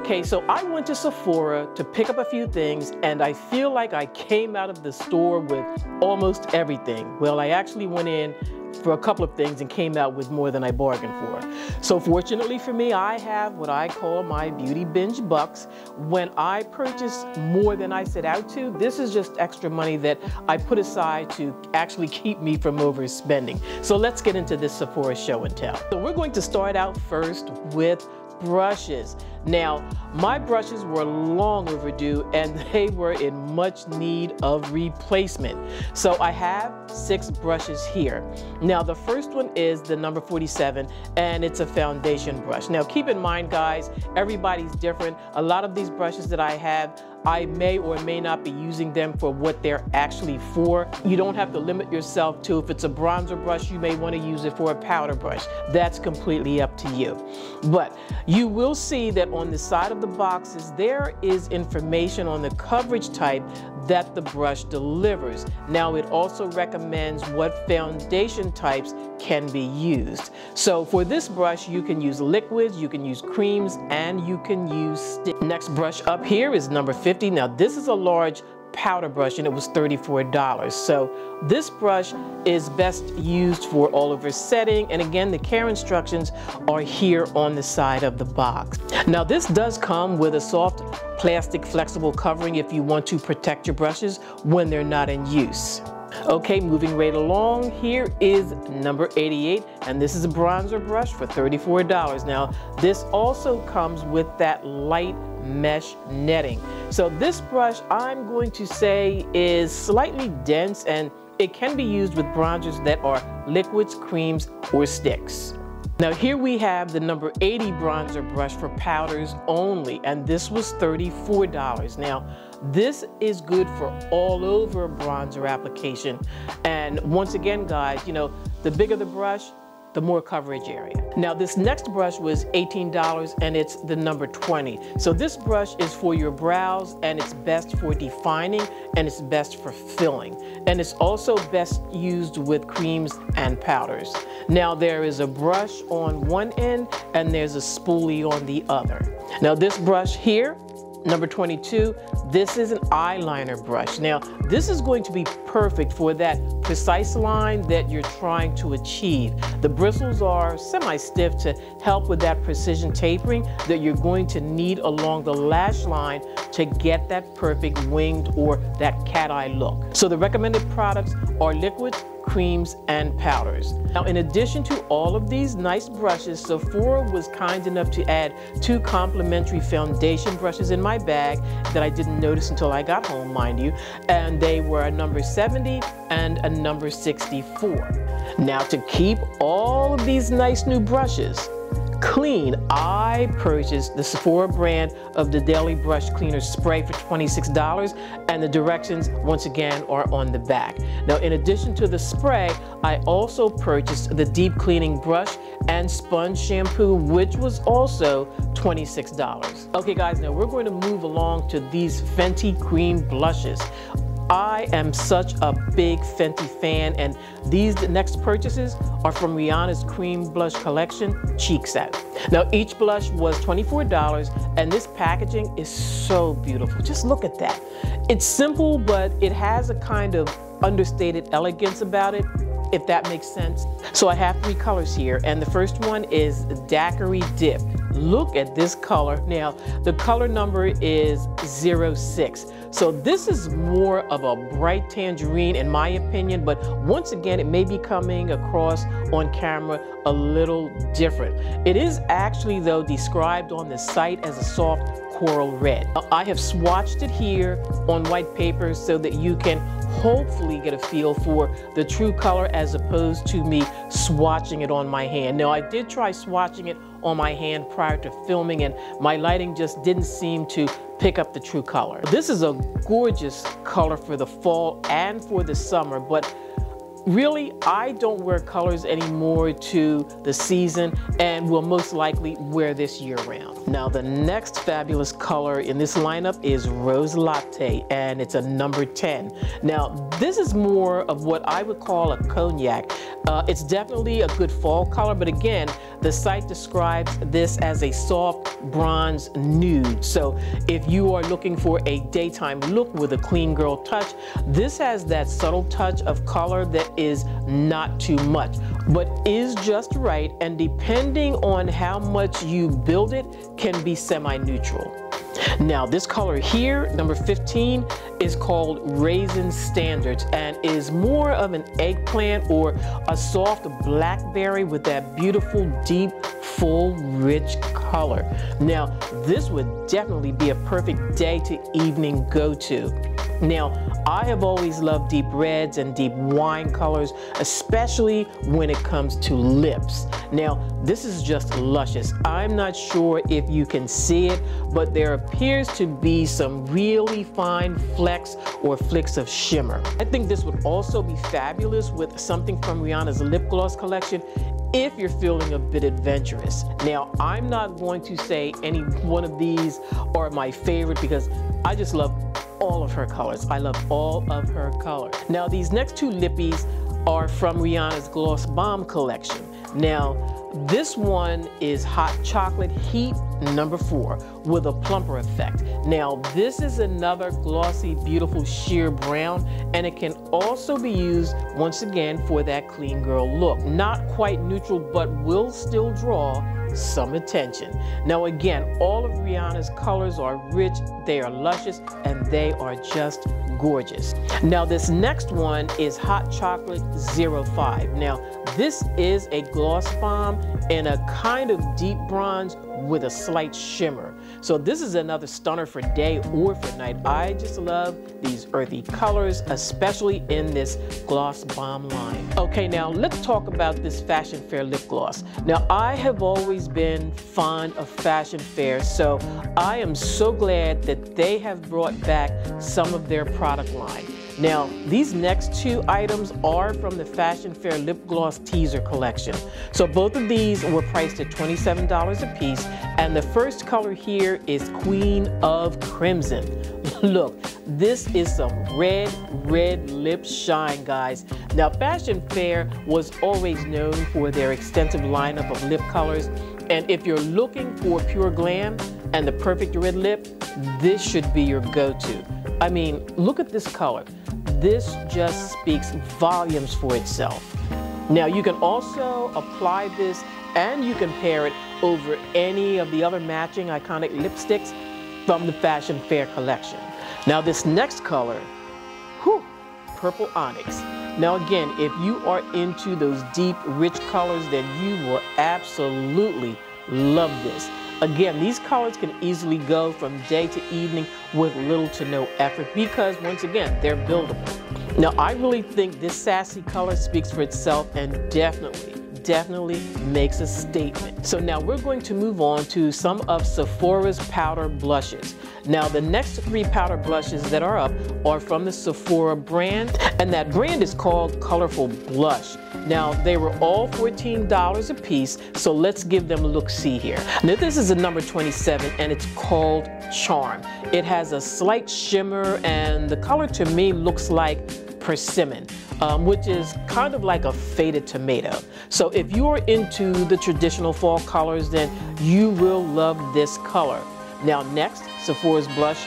Okay, so I went to Sephora to pick up a few things, and I feel like I came out of the store with almost everything. Well, I actually went in for a couple of things and came out with more than I bargained for. So fortunately for me, I have what I call my beauty binge bucks. When I purchase more than I set out to, this is just extra money that I put aside to actually keep me from overspending. So let's get into this Sephora show and tell. So we're going to start out first with brushes. Now, my brushes were long overdue and they were in much need of replacement. So I have 6 brushes here. Now, the first one is the number 47 and it's a foundation brush. Now, keep in mind, guys, everybody's different. A lot of these brushes that I have, I may or may not be using them for what they're actually for. You don't have to limit yourself to, if it's a bronzer brush, you may want to use it for a powder brush. That's completely up to you. But you will see that on the side of the boxes, there is information on the coverage type that the brush delivers. Now, it also recommends what foundation types can be used. So for this brush, you can use liquids, you can use creams, and you can use sticks. Next brush up here is number 50. Now, this is a large powder brush and it was $34. So this brush is best used for all over setting, and again, the care instructions are here on the side of the box. Now, this does come with a soft plastic flexible covering if you want to protect your brushes when they're not in use. Okay, moving right along, here is number 88, and this is a bronzer brush for $34. Now, this also comes with that light mesh netting. So this brush, I'm going to say, is slightly dense, and it can be used with bronzers that are liquids, creams, or sticks. Now, here we have the number 80 bronzer brush for powders only, and this was $34. Now, this is good for all over bronzer application. And once again, guys, you know, the bigger the brush, the more coverage area. Now, this next brush was $18 and it's the number 20. So this brush is for your brows and it's best for defining and it's best for filling. And it's also best used with creams and powders. Now, there is a brush on one end and there's a spoolie on the other. Now, this brush here, number 22, this is an eyeliner brush. Now, this is going to be perfect for that precise line that you're trying to achieve. The bristles are semi-stiff to help with that precision tapering that you're going to need along the lash line to get that perfect winged or that cat eye look. So the recommended products are liquids, creams, and powders. Now, in addition to all of these nice brushes, Sephora was kind enough to add 2 complimentary foundation brushes in my bag that I didn't notice until I got home, mind you, and they were a number 70 and a number 64. Now, to keep all of these nice new brushes clean, I purchased the Sephora brand of the Daily Brush Cleaner Spray for $26, and the directions, once again, are on the back. Now, in addition to the spray, I also purchased the deep cleaning brush and sponge shampoo, which was also $26. Okay, guys, now we're going to move along to these Fenty cream blushes. I am such a big Fenty fan, and these next purchases are from Rihanna's cream blush collection, Cheek Set. Now, each blush was $24, and this packaging is so beautiful. Just look at that. It's simple, but it has a kind of understated elegance about it, if that makes sense. So I have 3 colors here, and the first one is Daiquiri Dip. Look at this color. Now, the color number is 06. So this is more of a bright tangerine in my opinion, but once again, it may be coming across on camera a little different. It is actually, though, described on the site as a soft coral red. I have swatched it here on white paper so that you can hopefully get a feel for the true color as opposed to me swatching it on my hand. Now, I did try swatching it on my hand prior to filming, and my lighting just didn't seem to pick up the true color. This is a gorgeous color for the fall and for the summer, but really, I don't wear colors anymore to the season and will most likely wear this year round. Now, the next fabulous color in this lineup is Rose Latte, and it's a number 10. Now, this is more of what I would call a cognac. It's definitely a good fall color, but again, the site describes this as a soft bronze nude. So if you are looking for a daytime look with a clean girl touch, this has that subtle touch of color that is not too much, but is just right, and depending on how much you build it, can be semi-neutral. Now, this color here, number 15, is called Raisin Standards and is more of an eggplant or a soft blackberry with that beautiful, deep, full, rich color. Now, this would definitely be a perfect day to evening go-to. Now, I have always loved deep reds and deep wine colors, especially when it comes to lips. Now, this is just luscious. I'm not sure if you can see it, but there appears to be some really fine flecks or flicks of shimmer. I think this would also be fabulous with something from Rihanna's lip gloss collection if you're feeling a bit adventurous. Now, I'm not going to say any one of these are my favorite because I just love all of her colors. I love all of her colors. Now, these next two lippies are from Rihanna's Gloss Bomb collection. Now, this one is Hot Chocolate Heat number 4 with a plumper effect. Now, this is another glossy, beautiful sheer brown, and it can also be used once again for that clean girl look. Not quite neutral, but will still draw some attention. Now, again, all of Rihanna's colors are rich, they are luscious, and they are just gorgeous. Now, this next one is Hot Chocolate 05. Now, this is a gloss bomb in a kind of deep bronze with a slight shimmer. So this is another stunner for day or for night. I just love these earthy colors, especially in this gloss bomb line. Okay, now let's talk about this Fashion Fair lip gloss. Now, I have always been fond of Fashion Fair, so I am so glad that they have brought back some of their product line. Now, these next two items are from the Fashion Fair Lip Gloss Teaser Collection. So both of these were priced at $27 a piece, and the first color here is Queen of Crimson. Look, this is some red lip shine, guys. Now, Fashion Fair was always known for their extensive lineup of lip colors, and if you're looking for pure glam and the perfect red lip, this should be your go-to. I mean, look at this color. This just speaks volumes for itself. Now, you can also apply this and you can pair it over any of the other matching iconic lipsticks from the Fashion Fair collection. Now, this next color, Purple Onyx. Now, again, if you are into those deep, rich colors, then you will absolutely love this. Again, these colors can easily go from day to evening with little to no effort because, once again, they're buildable. Now, I really think this sassy color speaks for itself and definitely makes a statement. So now we're going to move on to some of Sephora's powder blushes. Now, the next 3 powder blushes that are up are from the Sephora brand, and that brand is called Colorful Blush. Now, they were all $14 a piece, so let's give them a look-see here. Now, this is a number 27, and it's called Charm. It has a slight shimmer, and the color to me looks like persimmon, which is kind of like a faded tomato. So if you are into the traditional fall colors, then you will love this color. Now, next, Sephora's blush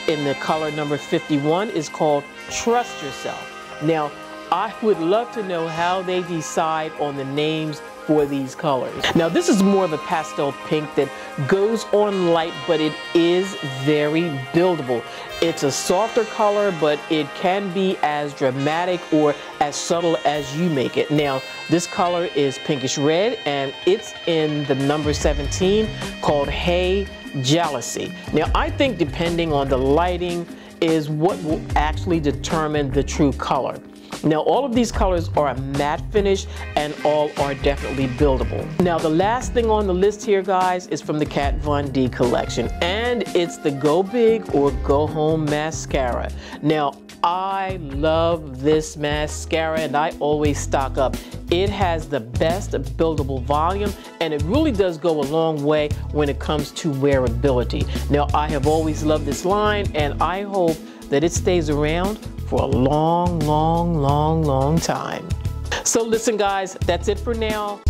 in the color number 51 is called Trust Yourself. Now, I would love to know how they decide on the names for these colors. Now, this is more of a pastel pink that goes on light, but it is very buildable. It's a softer color, but it can be as dramatic or as subtle as you make it. Now, this color is pinkish red, and it's in the number 17 called Hey Jealousy. Now, I think depending on the lighting is what will actually determine the true color. Now all of these colors are a matte finish and all are definitely buildable. Now the last thing on the list here, guys, is from the Kat Von D collection, and it's the Go Big or Go Home mascara. Now I love this mascara and I always stock up. It has the best buildable volume and it really does go a long way when it comes to wearability. Now I have always loved this line and I hope that it stays around for a long, long, long, long time. So listen guys, that's it for now.